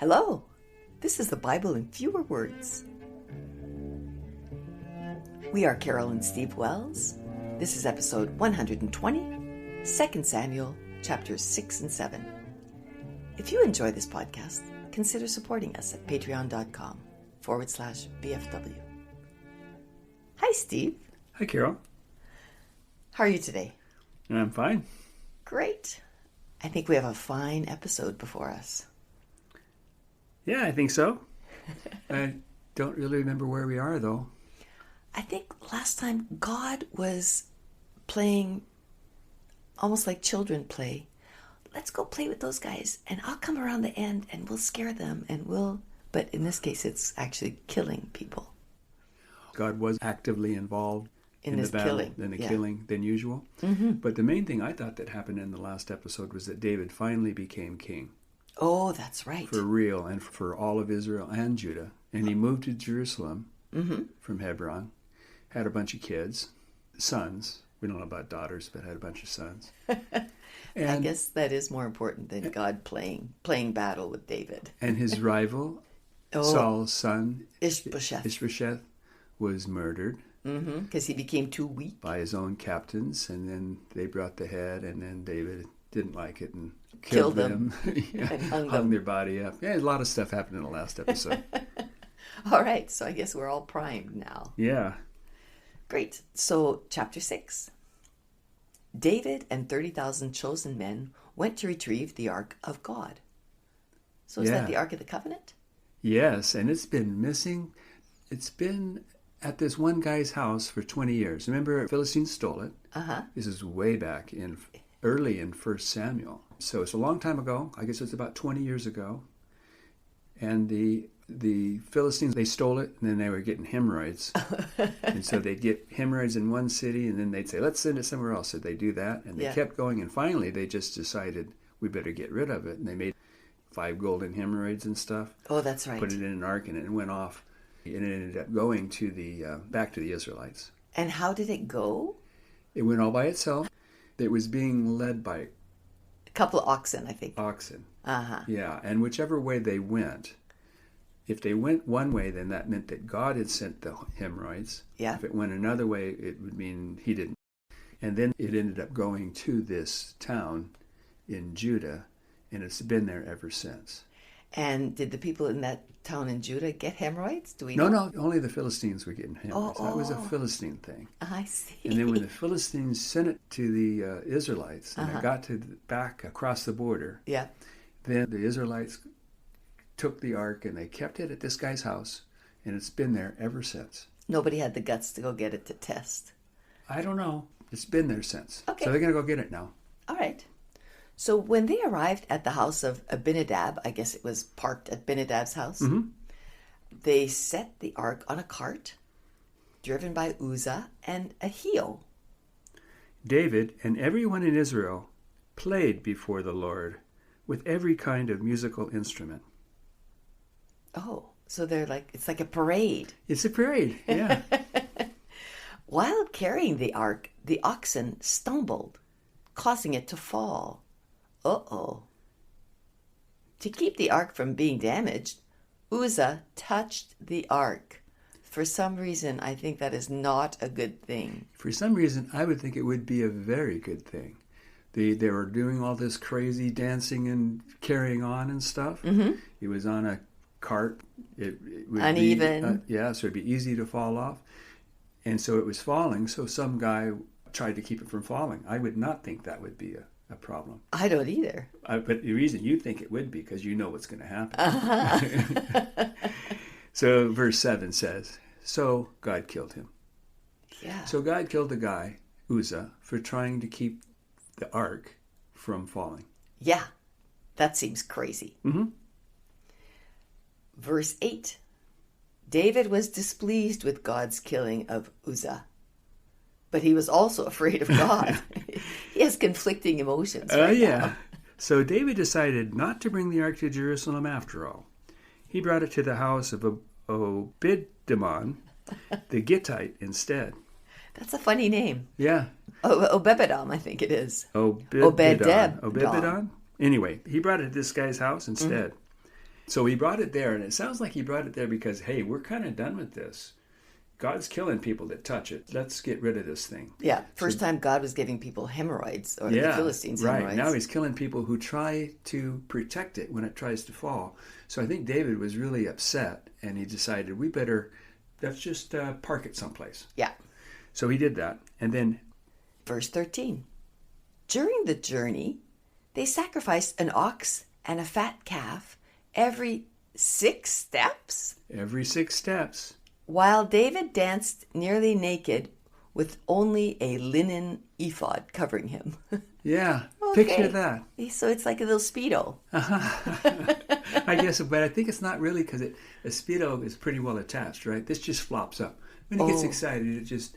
Hello, this is the Bible in fewer words. We are Carol and Steve Wells. This is episode 120, 2 Samuel, chapters 6 and 7. If you enjoy this podcast, consider supporting us at patreon.com/BFW. Hi, Steve. Hi, Carol. How are you today? I'm fine. Great. I think we have a fine episode before us. Yeah, I think so. I don't really remember where we are, though. I think last time God was playing almost like children play. Let's go play with those guys, and I'll come around the end, and we'll scare them, but in this case, it's actually killing people. God was actively involved in the battle, killing than usual. Mm-hmm. But the main thing I thought that happened in the last episode was that David finally became king. Oh, that's right. For real, and for all of Israel and Judah. And he moved to Jerusalem from Hebron, had a bunch of kids, sons. We don't know about daughters, but had a bunch of sons. And I guess that is more important than God playing battle with David. And his rival, Saul's son, Ishbosheth, was murdered. Because he became too weak. By his own captains, and then they brought the head, and then David didn't like it and killed them. And hung their body up. Yeah, a lot of stuff happened in the last episode. All right, so I guess we're all primed now. Yeah. Great. So, chapter 6. David and 30,000 chosen men went to retrieve the Ark of God. So is that the Ark of the Covenant? Yes, and it's been missing. It's been at this one guy's house for 20 years. Remember, Philistines stole it. This is way back early in 1 Samuel. So it's a long time ago. I guess it's about 20 years ago. And the Philistines, they stole it, and then they were getting hemorrhoids. And so they'd get hemorrhoids in one city, and then they'd say, let's send it somewhere else. So they do that, and they kept going. And finally, they just decided, we better get rid of it. And they made 5 golden hemorrhoids and stuff. Oh, that's right. Put it in an ark, and it went off. And it ended up going to back to the Israelites. And how did it go? It went all by itself. It was being led by a couple of oxen, I think. Oxen. Yeah, and whichever way they went, if they went one way, then that meant that God had sent the hemorrhoids. Yeah. If it went another way, it would mean he didn't. And then it ended up going to this town in Judah, and it's been there ever since. And did the people in that town in Judah get hemorrhoids? Do we know? No, only the Philistines were getting hemorrhoids. That was a Philistine thing. I see. And then when the Philistines sent it to the Israelites, and it got back across the border, then the Israelites took the ark and they kept it at this guy's house, and it's been there ever since. Nobody had the guts to go get it to test. I don't know. It's been there since. Okay. So they're going to go get it now. All right. So when they arrived at the house of Abinadab, I guess it was parked at Abinadab's house, they set the ark on a cart driven by Uzzah and Ahio. David and everyone in Israel played before the Lord with every kind of musical instrument. Oh, so it's like a parade. It's a parade, yeah. While carrying the ark, the oxen stumbled, causing it to fall. Uh-oh. To keep the ark from being damaged, Uzzah touched the ark. For some reason, I think that is not a good thing. For some reason, I would think it would be a very good thing. They were doing all this crazy dancing and carrying on and stuff. It was on a cart. It would uneven. So it'd be easy to fall off. And so it was falling, so some guy tried to keep it from falling. I would not think that would be a problem. I don't either. But the reason you think it would be because you know what's going to happen. So verse 7 says, so God killed him. Yeah. So God killed the guy, Uzzah, for trying to keep the ark from falling. Yeah, that seems crazy. Verse 8. David was displeased with God's killing of Uzzah, but he was also afraid of God. He has conflicting emotions now. So David decided not to bring the ark to Jerusalem after all. He brought it to the house of Obed-Edom, the Gittite, instead. That's a funny name. Yeah. Obed-Edom, I think it is. Obed-Edom. Anyway, he brought it to this guy's house instead. So he brought it there, and it sounds like he brought it there because, hey, we're kind of done with this. God's killing people that touch it. Let's get rid of this thing. Yeah, first time God was giving people hemorrhoids, or the Philistines right. hemorrhoids. Now he's killing people who try to protect it when it tries to fall. So I think David was really upset, and he decided, let's just park it someplace. Yeah. So he did that. And then Verse 13. During the journey, they sacrificed an ox and a fat calf every 6 steps. Every 6 steps. While David danced nearly naked with only a linen ephod covering him. Yeah, Okay. Picture that. So it's like a little Speedo. I guess, but I think it's not really because a Speedo is pretty well attached, right? This just flops up. When he gets excited, it just,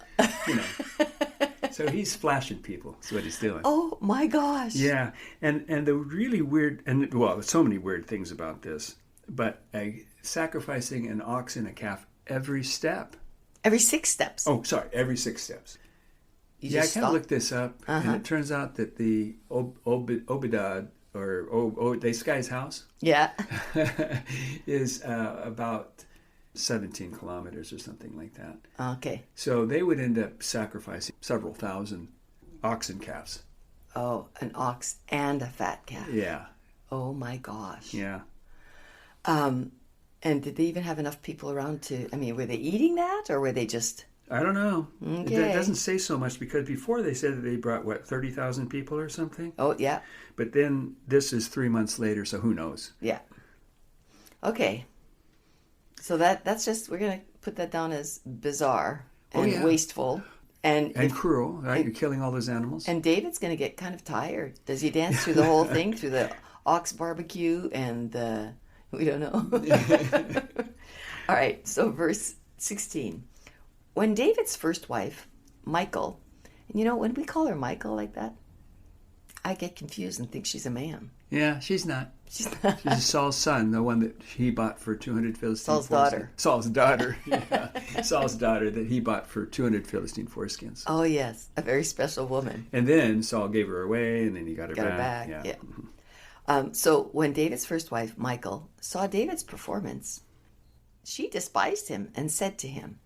So he's flashing people. That's what he's doing. Oh my gosh. Yeah, and the really weird, there's so many weird things about this, but sacrificing an ox and a calf every step. Every 6 steps. Oh, sorry, every 6 steps. You I just kind of stop. looked this up, and it turns out that the Obedad, or this guy's house, Yeah. is about 17 kilometers or something like that. Okay. So they would end up sacrificing several thousand oxen calves. Oh, an ox and a fat calf. Yeah, Oh my gosh. yeah. And did they even have enough people around were they eating that, or were they just... I don't know. Okay. It doesn't say so much because before they said that they brought, 30,000 people or something? Oh, yeah. But then this is 3 months later, so who knows? Yeah. Okay. So that's just, we're going to put that down as bizarre and wasteful. And cruel, right? You're killing all those animals. And David's going to get kind of tired. Does he dance through the whole thing, through the ox barbecue and the... We don't know. All right, so verse 16. When David's first wife, Michal, and when we call her Michal like that, I get confused and think she's a man. Yeah, she's not. She's not. She's Saul's son, the one that he bought for 200 Philistine Saul's daughter. Saul's daughter, yeah. Saul's daughter that he bought for 200 Philistine foreskins. Oh, yes, a very special woman. And then Saul gave her away, and then he got her back. Yeah. So when David's first wife, Michal, saw David's performance, she despised him and said to him,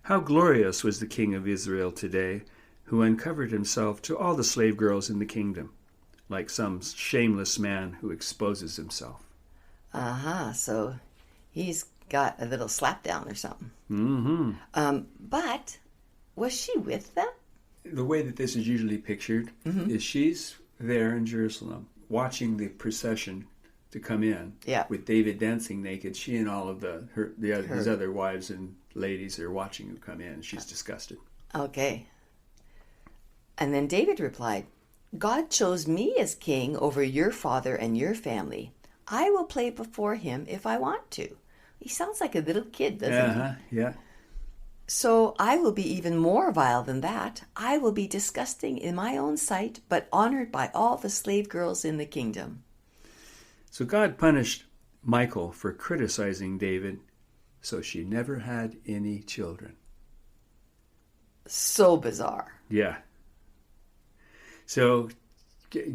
"How glorious was the king of Israel today, who uncovered himself to all the slave girls in the kingdom, like some shameless man who exposes himself." So he's got a little slap down or something. Mm-hmm. But was she with them? The way that this is usually pictured is she's there in Jerusalem watching the procession to come in with David dancing naked. She and all of his other wives and ladies are watching him come in. She's disgusted. Okay. And then David replied, "God chose me as king over your father and your family. I will play before him if I want to." He sounds like a little kid, doesn't he? Yeah. "So I will be even more vile than that. I will be disgusting in my own sight, but honored by all the slave girls in the kingdom." So God punished Michal for criticizing David, so she never had any children. So bizarre. Yeah. So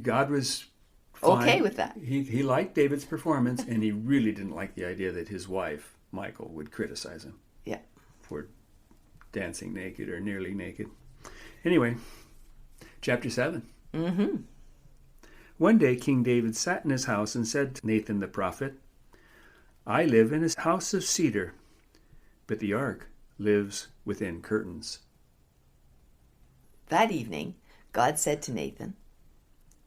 God was fine. Okay with that. He liked David's performance, and he really didn't like the idea that his wife, Michal, would criticize him for dancing naked or nearly naked. Anyway, chapter 7. Mm-hmm. One day King David sat in his house and said to Nathan the prophet, "I live in a house of cedar, but the ark lives within curtains." That evening, God said to Nathan,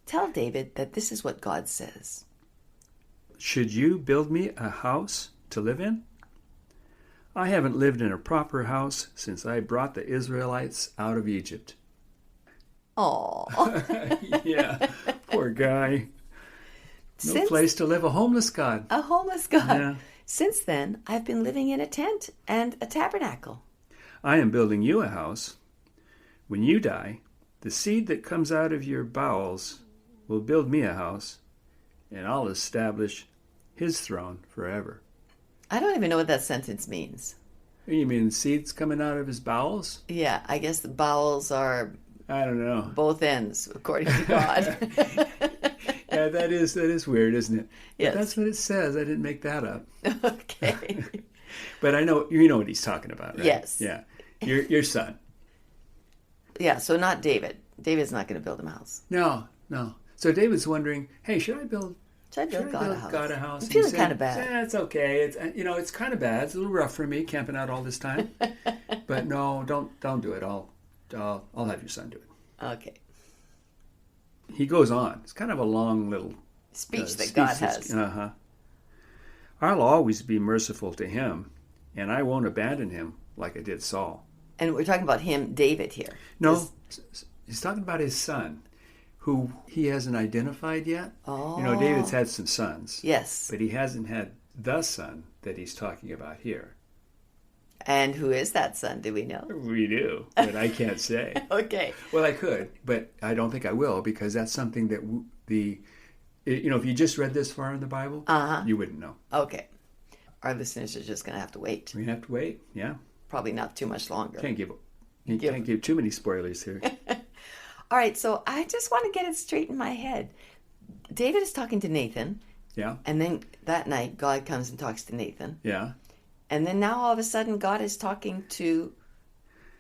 "Tell David that this is what God says. "Should you build me a house to live in? I haven't lived in a proper house since I brought the Israelites out of Egypt." Aw. Yeah, poor guy. No place to live, a homeless God. A homeless God. Yeah. Since then, I've been living in a tent and a tabernacle. I am building you a house. When you die, the seed that comes out of your bowels will build me a house, and I'll establish his throne forever. I don't even know what that sentence means. You mean seeds coming out of his bowels? Yeah, I guess the bowels are I don't know. both ends, according to God. Yeah, that is weird, isn't it? Yes. But that's what it says. I didn't make that up. Okay. But I know you know what he's talking about, right? Yes. Yeah. Your son. Yeah, so not David. David's not going to build him a house. No. So David's wondering, hey, should I build God a house? I'm feeling kind of bad. Yeah, it's okay. It's kind of bad. It's a little rough for me camping out all this time. But no, don't do it. I'll have your son do it. Okay. He goes on. It's kind of a long little speech that God has. I'll always be merciful to him, and I won't abandon him like I did Saul. And we're talking about him, David, here. No, he's talking about his son, who he hasn't identified yet. Oh. David's had some sons. Yes. But he hasn't had the son that he's talking about here. And who is that son? Do we know? We do, but I can't say. Okay. Well, I could, but I don't think I will, because that's something that if you just read this far in the Bible, you wouldn't know. Okay. Our listeners are just going to have to wait. We have to wait, yeah. Probably not too much longer. Can't give too many spoilers here. All right, so I just want to get it straight in my head. David is talking to Nathan. Yeah. And then that night, God comes and talks to Nathan. Yeah. And then now all of a sudden, God is talking to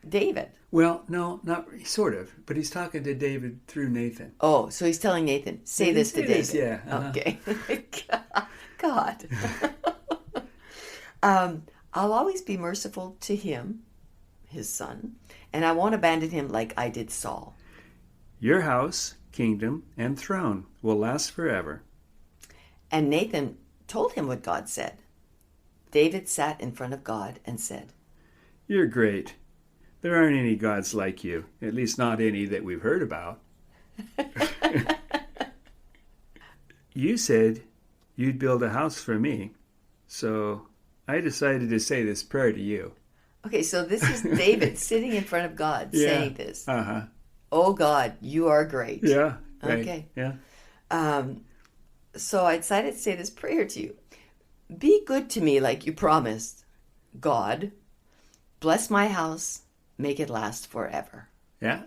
David. Well, no, not sort of, but he's talking to David through Nathan. Oh, so he's telling Nathan, say this to David. This, yeah. Okay. God. I'll always be merciful to him, his son, and I won't abandon him like I did Saul. Your house, kingdom, and throne will last forever. And Nathan told him what God said. David sat in front of God and said, You're great. There aren't any gods like you, at least not any that we've heard about. You said you'd build a house for me, so I decided to say this prayer to you. Okay, so this is David sitting in front of God saying this. Uh-huh. Oh God, you are great. Yeah. Right. Okay. Yeah. So I decided to say this prayer to you. Be good to me like you promised. God, bless my house, make it last forever. Yeah.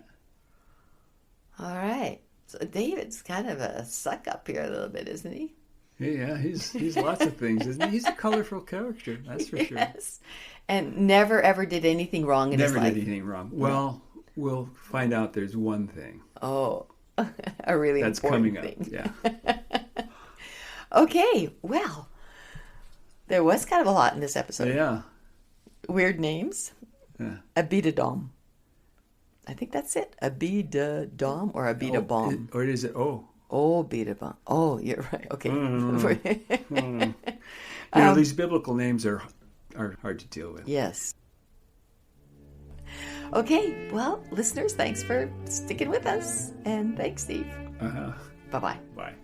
All right. So David's kind of a suck up here a little bit, isn't he? Yeah, he's lots of things, isn't he? He's a colorful character, that's for sure. Yes. And never ever did anything wrong in his life. Never did anything wrong. Well, we'll find out there's one thing. Oh, a really that's important coming thing. up. Yeah. Okay, well, there was kind of a lot in this episode. Yeah. Weird names. Yeah. Abidadom. I think that's it. Abidadom or Abidabom. Or is it Abidabom. Oh, you're right. Okay. These biblical names are hard to deal with. Yes. Okay, well, listeners, thanks for sticking with us. And thanks, Steve. Uh-huh. Bye-bye. Bye.